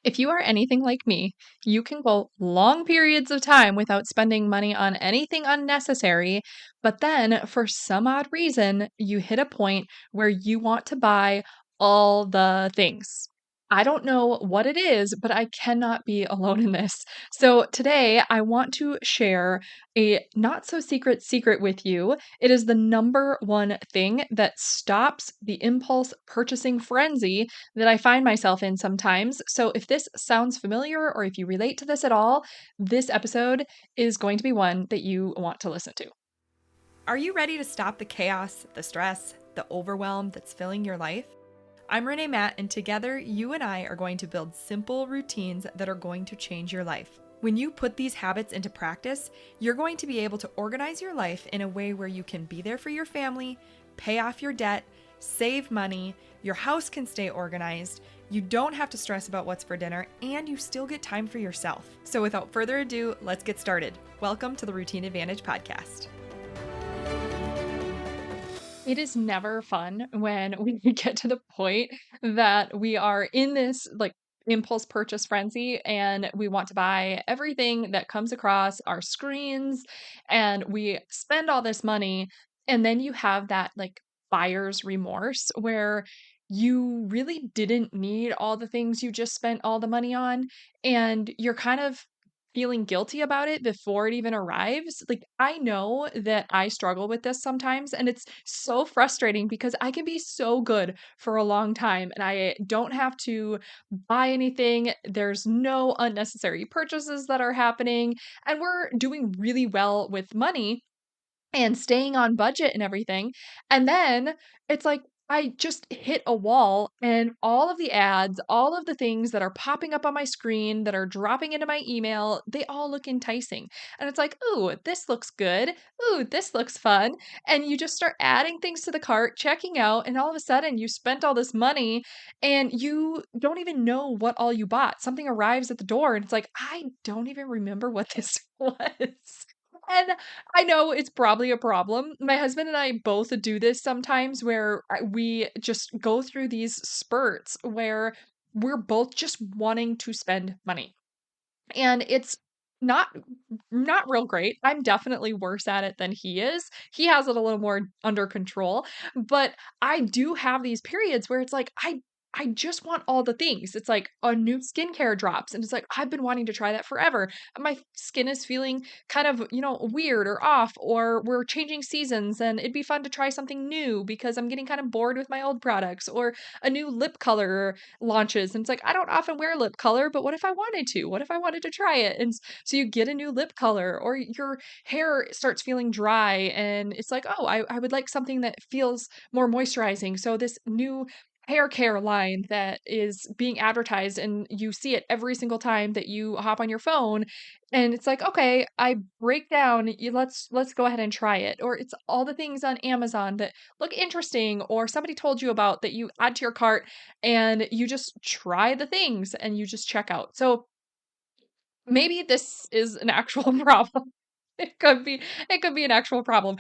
If you are anything like me, you can go long periods of time without spending money on anything unnecessary, but then for some odd reason, you hit a point where you want to buy all the things. I don't know what it is, but I cannot be alone in this. So today I want to share a not so secret with you. It is the number one thing that stops the impulse purchasing frenzy that I find myself in sometimes. So, if this sounds familiar or if you relate to this at all, this episode is going to be one that you want to listen to. Are you ready to stop the chaos, the stress, the overwhelm that's filling your life? I'm Renae Matt, and together you and I are going to build simple routines that are going to change your life. When you put these habits into practice, you're going to be able to organize your life in a way where you can be there for your family, pay off your debt, save money, your house can stay organized, you don't have to stress about what's for dinner, and you still get time for yourself. So without further ado, let's get started. Welcome to the Routine Advantage Podcast. It is never fun when we get to the point that we are in this impulse purchase frenzy and we want to buy everything that comes across our screens and we spend all this money and then you have that buyer's remorse where you really didn't need all the things you just spent all the money on and you're kind of feeling guilty about it before it even arrives. Like, I know that I struggle with this sometimes, and it's so frustrating because I can be so good for a long time and I don't have to buy anything. There's no unnecessary purchases that are happening, and we're doing really well with money and staying on budget and everything. And then it's like I just hit a wall and all of the ads, all of the things that are popping up on my screen that are dropping into my email, they all look enticing. And it's like, "Ooh, this looks good. Ooh, this looks fun." And you just start adding things to the cart, checking out, and all of a sudden you spent all this money and you don't even know what all you bought. Something arrives at the door and it's like, "I don't even remember what this was." And I know it's probably a problem. My husband and I both do this sometimes where we just go through these spurts where we're both just wanting to spend money. And it's not not real great. I'm definitely worse at it than he is. He has it a little more under control, but I do have these periods where it's like I just want all the things. It's like a new skincare drops and it's like I've been wanting to try that forever. My skin is feeling kind of, weird or off, or we're changing seasons and it'd be fun to try something new because I'm getting kind of bored with my old products, or a new lip color launches and it's like I don't often wear lip color, but what if I wanted to? What if I wanted to try it? And so you get a new lip color, or your hair starts feeling dry and it's like, oh, I would like something that feels more moisturizing. So this new hair care line that is being advertised and you see it every single time that you hop on your phone, and it's like, okay, I break down, let's go ahead and try it. Or it's all the things on Amazon that look interesting or somebody told you about that you add to your cart and you just try the things and you just check out. So maybe this is an actual problem. It could be it could be an actual problem.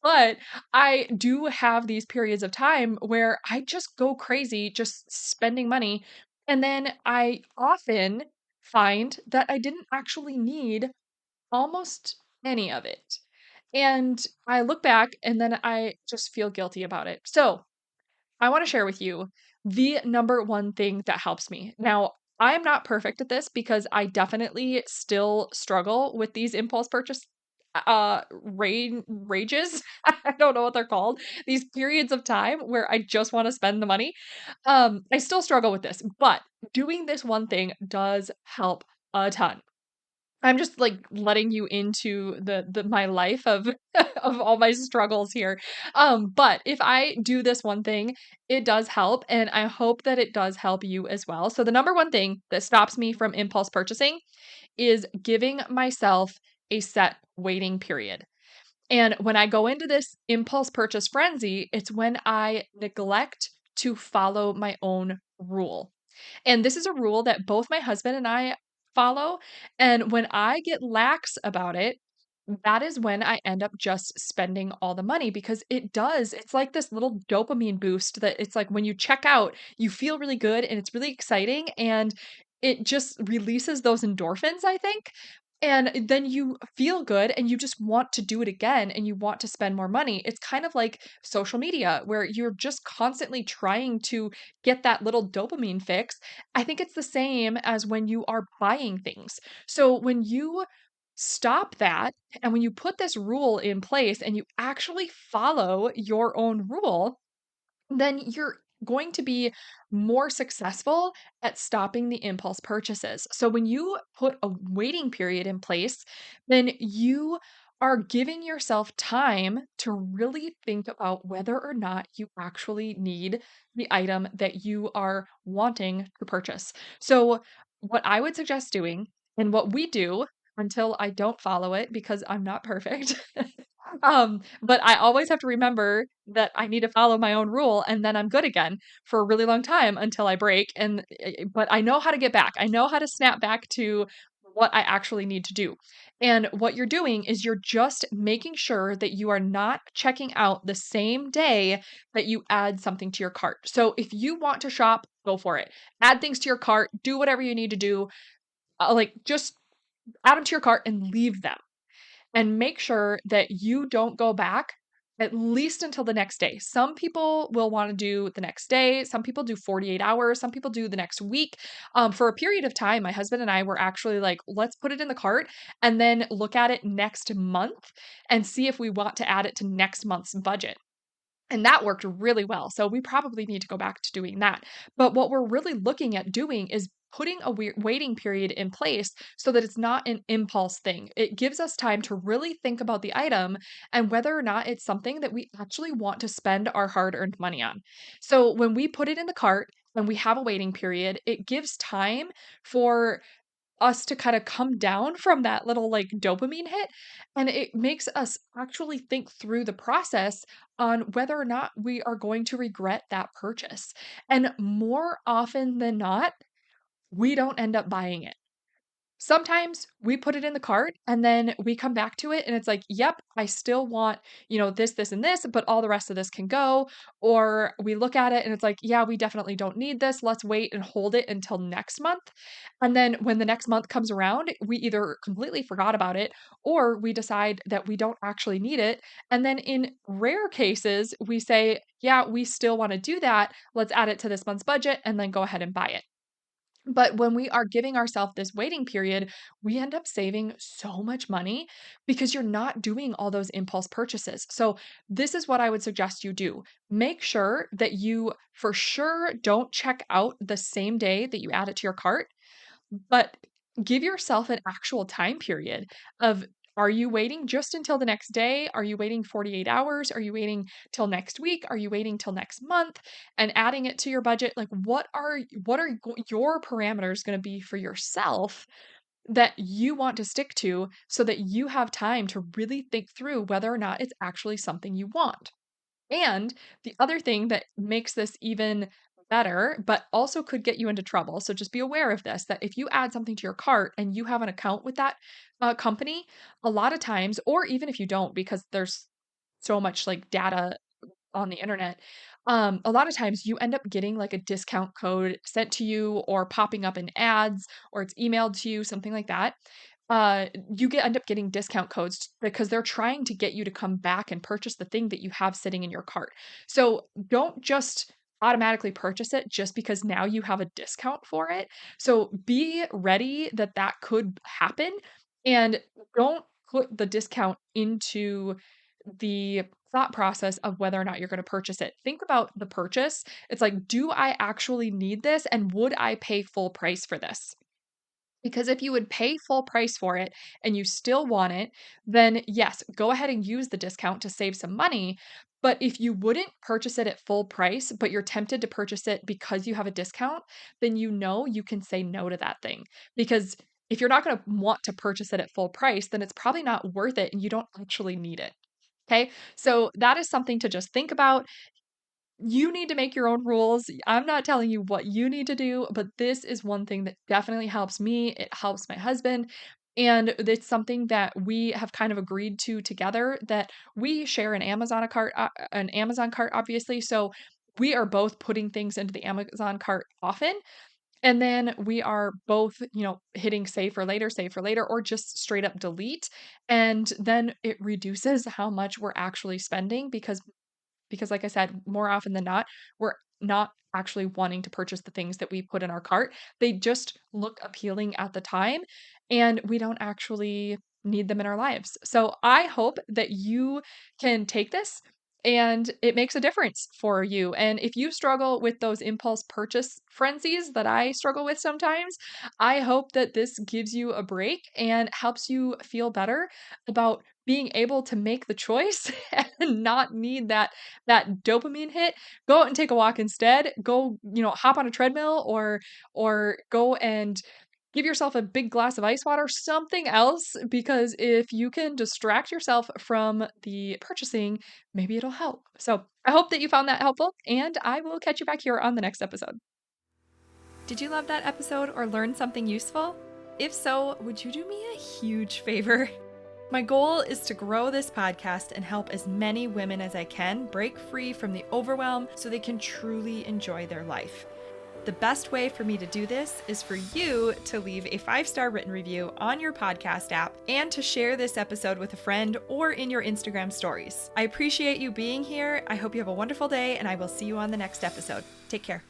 But I do have these periods of time where I just go crazy just spending money, and then I often find that I didn't actually need almost any of it. And I look back and then I just feel guilty about it. So, I want to share with you the number one thing that helps me. Now, I am not perfect at this because I definitely still struggle with these impulse purchase rages. I don't know what they're called. These periods of time where I just want to spend the money. I still struggle with this, but doing this one thing does help a ton. I'm just letting you into the my life of of all my struggles here. But if I do this one thing, it does help, and I hope that it does help you as well. So the number one thing that stops me from impulse purchasing is giving myself a set waiting period. And when I go into this impulse purchase frenzy, it's when I neglect to follow my own rule. And this is a rule that both my husband and I follow. And when I get lax about it, that is when I end up just spending all the money because it's like this little dopamine boost that it's like when you check out, you feel really good and it's really exciting. And it just releases those endorphins, I think. And then you feel good and you just want to do it again and you want to spend more money. It's kind of like social media where you're just constantly trying to get that little dopamine fix. I think it's the same as when you are buying things. So when you stop that and when you put this rule in place and you actually follow your own rule, then you're going to be more successful at stopping the impulse purchases. So when you put a waiting period in place, then you are giving yourself time to really think about whether or not you actually need the item that you are wanting to purchase. So, what I would suggest doing, and what we do until I don't follow it because I'm not perfect, but I always have to remember that I need to follow my own rule and then I'm good again for a really long time until I break but I know how to get back. I know how to snap back to what I actually need to do. And what you're doing is you're just making sure that you are not checking out the same day that you add something to your cart. So if you want to shop, go for it. Add things to your cart, do whatever you need to do. Like just add them to your cart and leave them and make sure that you don't go back at least until the next day. Some people will want to do the next day. Some people do 48 hours. Some people do the next week. For a period of time, my husband and I were actually like, let's put it in the cart and then look at it next month and see if we want to add it to next month's budget. And that worked really well. So we probably need to go back to doing that. But what we're really looking at doing is putting a waiting period in place so that it's not an impulse thing. It gives us time to really think about the item and whether or not it's something that we actually want to spend our hard earned money on. So when we put it in the cart and we have a waiting period, it gives time for us to kind of come down from that little like dopamine hit and it makes us actually think through the process on whether or not we are going to regret that purchase. And more often than not, we don't end up buying it. Sometimes we put it in the cart and then we come back to it and it's like, yep, I still want, this, and this, but all the rest of this can go. Or we look at it and it's like, yeah, we definitely don't need this. Let's wait and hold it until next month. And then when the next month comes around, we either completely forgot about it or we decide that we don't actually need it. And then in rare cases, we say, yeah, we still want to do that. Let's add it to this month's budget and then go ahead and buy it. But when we are giving ourselves this waiting period, we end up saving so much money because you're not doing all those impulse purchases. So, this is what I would suggest you do. Make sure that you for sure don't check out the same day that you add it to your cart, but give yourself an actual time period of are you waiting just until the next day? Are you waiting 48 hours? Are you waiting till next week? Are you waiting till next month and adding it to your budget? Like what are your parameters going to be for yourself that you want to stick to so that you have time to really think through whether or not it's actually something you want. And the other thing that makes this even better, but also could get you into trouble, so just be aware of this, that if you add something to your cart and you have an account with that company, a lot of times, or even if you don't, because there's so much like data on the internet, a lot of times you end up getting like a discount code sent to you or popping up in ads or it's emailed to you, something like that. End up getting discount codes because they're trying to get you to come back and purchase the thing that you have sitting in your cart. So don't just automatically purchase it just because now you have a discount for it. So be ready that that could happen and don't put the discount into the thought process of whether or not you're going to purchase it. Think about the purchase. It's like, do I actually need this? And would I pay full price for this? Because if you would pay full price for it and you still want it, then yes, go ahead and use the discount to save some money. But if you wouldn't purchase it at full price, but you're tempted to purchase it because you have a discount, then you know you can say no to that thing. Because if you're not going to want to purchase it at full price, then it's probably not worth it and you don't actually need it. Okay. So that is something to just think about. You need to make your own rules. I'm not telling you what you need to do, but this is one thing that definitely helps me. It helps my husband. And it's something that we have kind of agreed to together that we share an Amazon cart, obviously. So we are both putting things into the Amazon cart often. And then we are both, hitting save for later, or just straight up delete. And then it reduces how much we're actually spending because like I said, more often than not, we're not actually wanting to purchase the things that we put in our cart. They just look appealing at the time, and we don't actually need them in our lives. So I hope that you can take this and it makes a difference for you. And if you struggle with those impulse purchase frenzies that I struggle with sometimes, I hope that this gives you a break and helps you feel better about being able to make the choice and not need that dopamine hit. Go out and take a walk instead. Go, hop on a treadmill or go and give yourself a big glass of ice water, something else, because if you can distract yourself from the purchasing, maybe it'll help. So, I hope that you found that helpful, and I will catch you back here on the next episode. Did you love that episode or learn something useful? If so, would you do me a huge favor? My goal is to grow this podcast and help as many women as I can break free from the overwhelm so they can truly enjoy their life. The best way for me to do this is for you to leave a 5-star written review on your podcast app and to share this episode with a friend or in your Instagram stories. I appreciate you being here. I hope you have a wonderful day, and I will see you on the next episode. Take care.